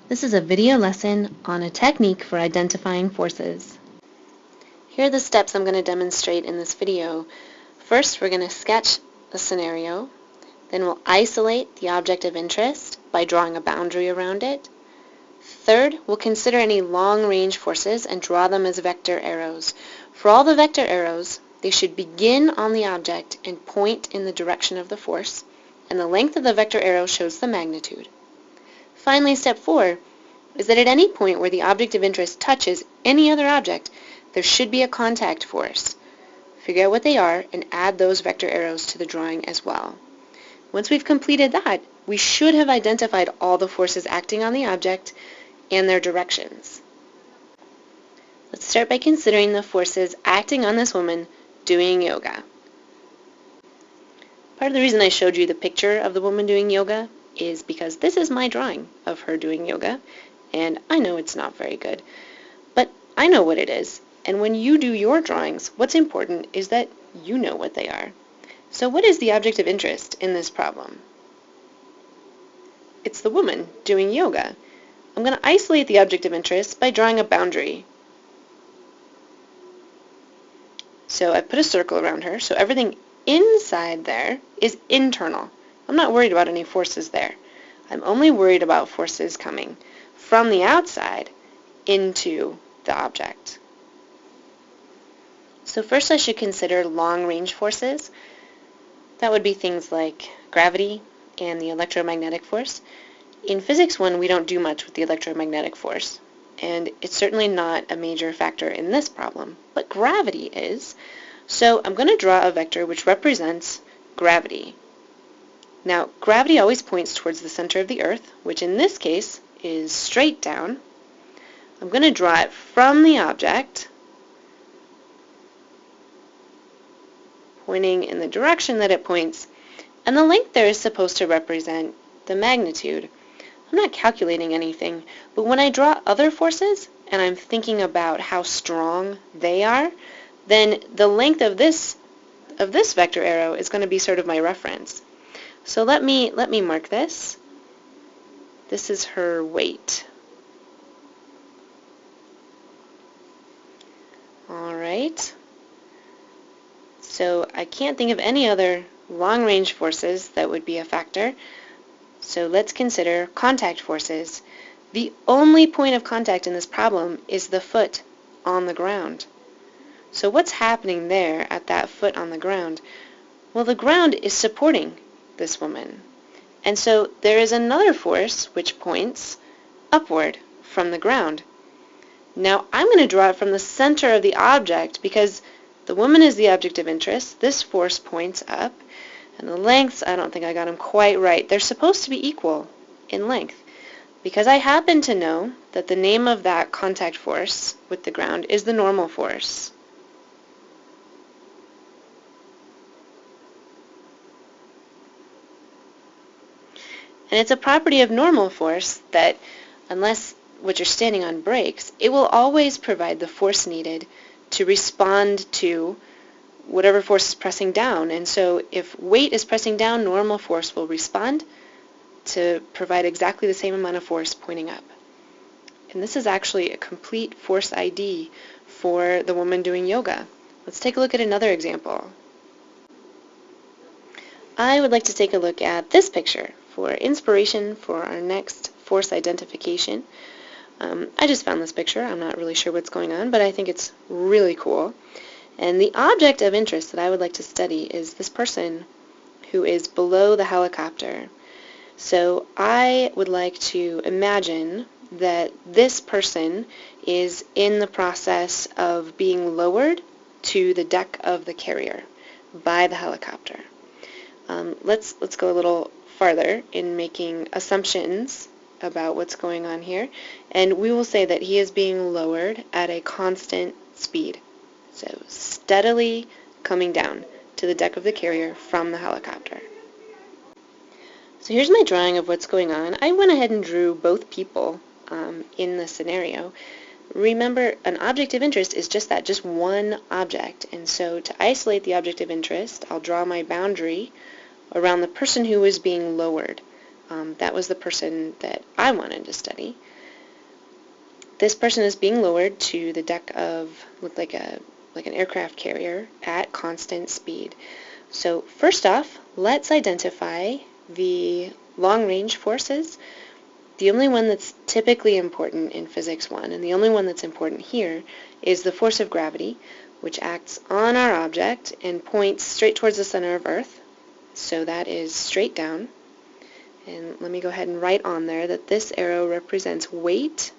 This is a video lesson on a technique for identifying forces. Here are the steps I'm going to demonstrate in this video. First, we're going to sketch a scenario. Then we'll isolate the object of interest by drawing a boundary around it. Third, we'll consider any long-range forces and draw them as vector arrows. For all the vector arrows, they should begin on the object and point in the direction of the force, and the length of the vector arrow shows the magnitude. Finally, step 4 is that at any point where the object of interest touches any other object, there should be a contact force. Figure out what they are and add those vector arrows to the drawing as well. Once we've completed that, we should have identified all the forces acting on the object and their directions. Let's start by considering the forces acting on this woman doing yoga. Part of the reason I showed you the picture of the woman doing yoga is because this is my drawing of her doing yoga, and I know it's not very good, but I know what it is, and when you do your drawings, what's important is that you know what they are. So what is the object of interest in this problem? It's the woman doing yoga. I'm going to isolate the object of interest by drawing a boundary. So I put a circle around her, so everything inside there is internal. I'm not worried about any forces there. I'm only worried about forces coming from the outside into the object. So first I should consider long-range forces. That would be things like gravity and the electromagnetic force. In Physics 1, we don't do much with the electromagnetic force, and it's certainly not a major factor in this problem, but gravity is. So I'm going to draw a vector which represents gravity. Now, gravity always points towards the center of the Earth, which in this case is straight down. I'm going to draw it from the object, pointing in the direction that it points, and the length there is supposed to represent the magnitude. I'm not calculating anything, but when I draw other forces, and I'm thinking about how strong they are, then the length of this vector arrow is going to be sort of my reference. So let me mark this. This is her weight. All right. So I can't think of any other long-range forces that would be a factor. So let's consider contact forces. The only point of contact in this problem is the foot on the ground. So what's happening there at that foot on the ground? Well, the ground is supporting this woman. And so there is another force which points upward from the ground. Now I'm going to draw it from the center of the object because the woman is the object of interest. This force points up, and the lengths, I don't think I got them quite right. They're supposed to be equal in length because I happen to know that the name of that contact force with the ground is the normal force. And it's a property of normal force that unless what you're standing on breaks, it will always provide the force needed to respond to whatever force is pressing down. And so if weight is pressing down, normal force will respond to provide exactly the same amount of force pointing up. And this is actually a complete force ID for the woman doing yoga. Let's take a look at another example. I would like to take a look at this picture for inspiration for our next force identification. I just found this picture. I'm not really sure what's going on, but I think it's really cool. And the object of interest that I would like to study is this person who is below the helicopter. So I would like to imagine that this person is in the process of being lowered to the deck of the carrier by the helicopter. Let's go a little farther in making assumptions about what's going on here, and we will say that he is being lowered at a constant speed, so steadily coming down to the deck of the carrier from the helicopter. So here's my drawing of what's going on. I went ahead and drew both people in the scenario. Remember, an object of interest is just that, just one object, and so to isolate the object of interest, I'll draw my boundary around the person who is being lowered. That was the person that I wanted to study. This person is being lowered to the deck of, look like an aircraft carrier at constant speed. So first off, let's identify the long-range forces. The only one that's typically important in Physics 1, and the only one that's important here, is the force of gravity, which acts on our object and points straight towards the center of Earth. So that is straight down. And let me go ahead and write on there that this arrow represents weight,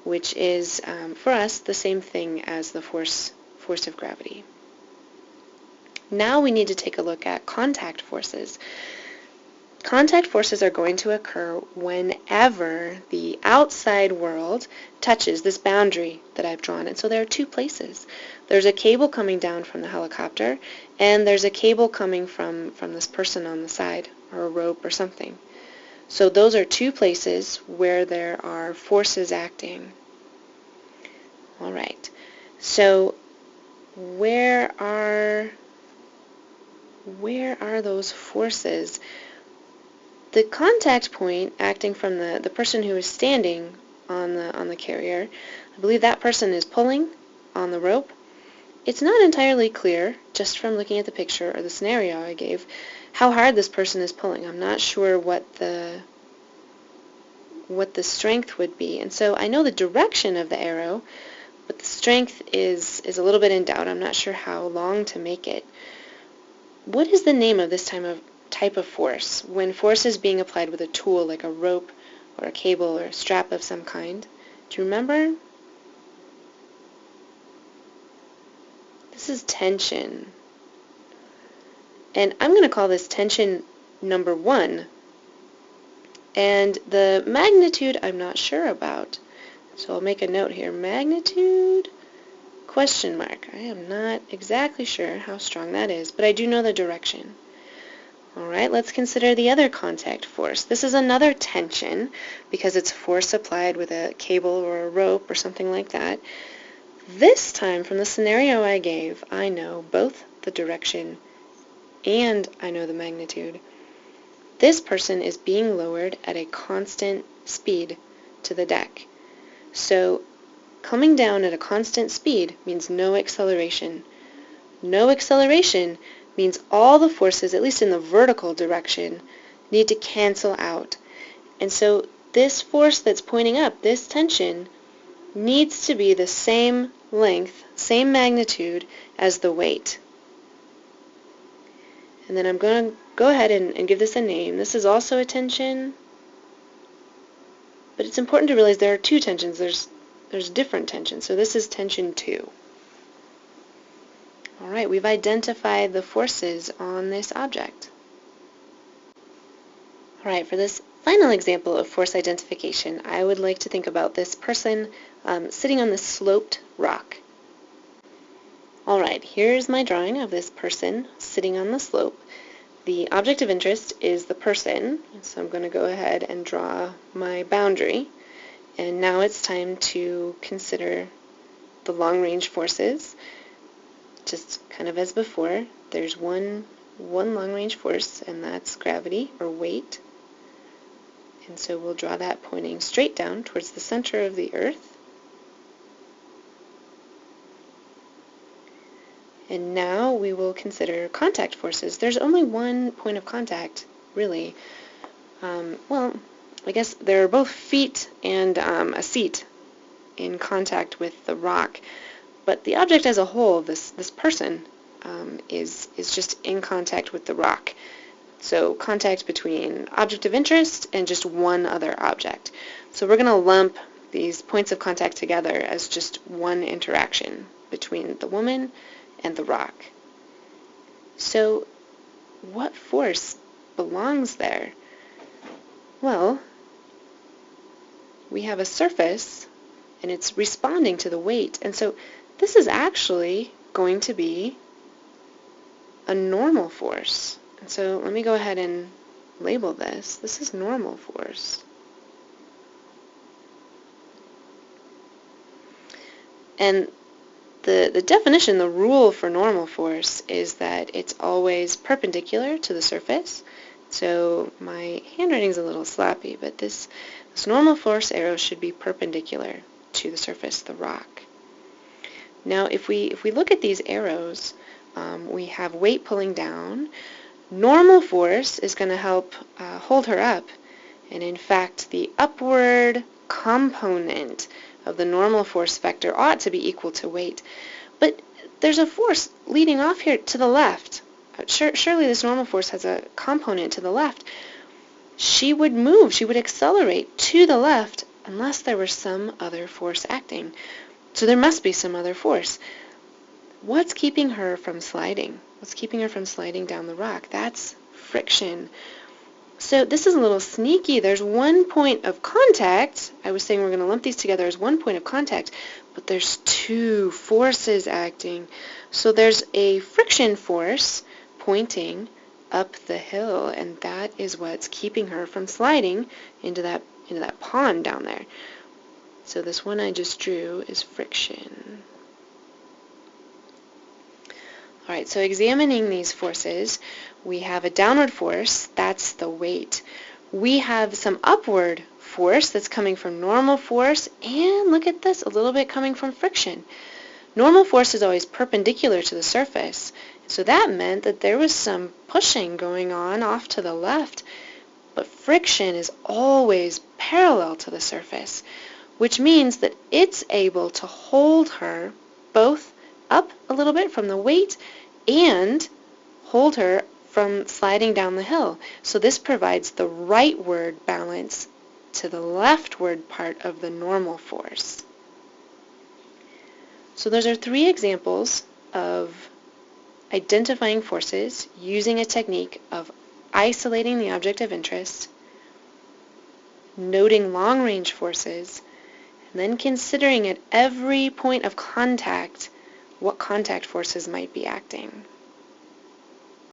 which is, for us, the same thing as the force of gravity. Now we need to take a look at contact forces. Contact forces are going to occur whenever the outside world touches this boundary that I've drawn. And so there are two places. There's a cable coming down from the helicopter, and there's a cable coming from this person on the side, or a rope or something. So those are two places where there are forces acting. All right. So where are those forces? The contact point acting from the person who is standing on the carrier, I believe that person is pulling on the rope. It's not entirely clear, just from looking at the picture or the scenario I gave, how hard this person is pulling. I'm not sure what the strength would be. And so I know the direction of the arrow, but the strength is a little bit in doubt. I'm not sure how long to make it. What is the name of this type of force when force is being applied with a tool like a rope or a cable or a strap of some kind? Do you remember? This is tension. And I'm going to call this tension number 1. And the magnitude I'm not sure about. So I'll make a note here. Magnitude, question mark. I am not exactly sure how strong that is, but I do know the direction. All right, let's consider the other contact force. This is another tension because it's force applied with a cable or a rope or something like that. This time, from the scenario I gave, I know both the direction and I know the magnitude. This person is being lowered at a constant speed to the deck. So coming down at a constant speed means no acceleration. No acceleration means all the forces, at least in the vertical direction, need to cancel out. And so this force that's pointing up, this tension, needs to be the same length, same magnitude as the weight. And then I'm going to go ahead and give this a name. This is also a tension, but it's important to realize there are two tensions. There's different tensions. So this is tension 2. All right, we've identified the forces on this object. All right, for this final example of force identification, I would like to think about this person sitting on this sloped rock. All right, here's my drawing of this person sitting on the slope. The object of interest is the person, so I'm going to go ahead and draw my boundary. And now it's time to consider the long-range forces. Just kind of as before, there's one long-range force, and that's gravity, or weight. And so we'll draw that pointing straight down towards the center of the Earth. And now we will consider contact forces. There's only one point of contact, really. Well, I guess there are both feet and a seat in contact with the rock. But the object as a whole, this person, is just in contact with the rock. So contact between object of interest and just one other object. So we're going to lump these points of contact together as just one interaction between the woman and the rock. So what force belongs there? Well, we have a surface and it's responding to the weight. And so this is actually going to be a normal force. And so let me go ahead and label this. This is normal force. And the definition, the rule for normal force is that it's always perpendicular to the surface. So my handwriting's a little sloppy, but this normal force arrow should be perpendicular to the surface, the rock. Now if we look at these arrows, we have weight pulling down. Normal force is going to help hold her up, and in fact the upward component of the normal force vector ought to be equal to weight. But there's a force leading off here to the left. Surely this normal force has a component to the left. She would move, she would accelerate to the left unless there was some other force acting. So there must be some other force. What's keeping her from sliding? What's keeping her from sliding down the rock? That's friction. So this is a little sneaky. There's one point of contact. I was saying we're going to lump these together as one point of contact, but there's two forces acting. So there's a friction force pointing up the hill, and that is what's keeping her from sliding into that pond down there. So this one I just drew is friction. Alright, so examining these forces, we have a downward force, that's the weight. We have some upward force that's coming from normal force, and look at this, a little bit coming from friction. Normal force is always perpendicular to the surface, so that meant that there was some pushing going on off to the left, but friction is always parallel to the surface, which means that it's able to hold her both up a little bit from the weight and hold her from sliding down the hill. So this provides the rightward balance to the leftward part of the normal force. So those are three examples of identifying forces using a technique of isolating the object of interest, noting long-range forces, and then considering at every point of contact what contact forces might be acting.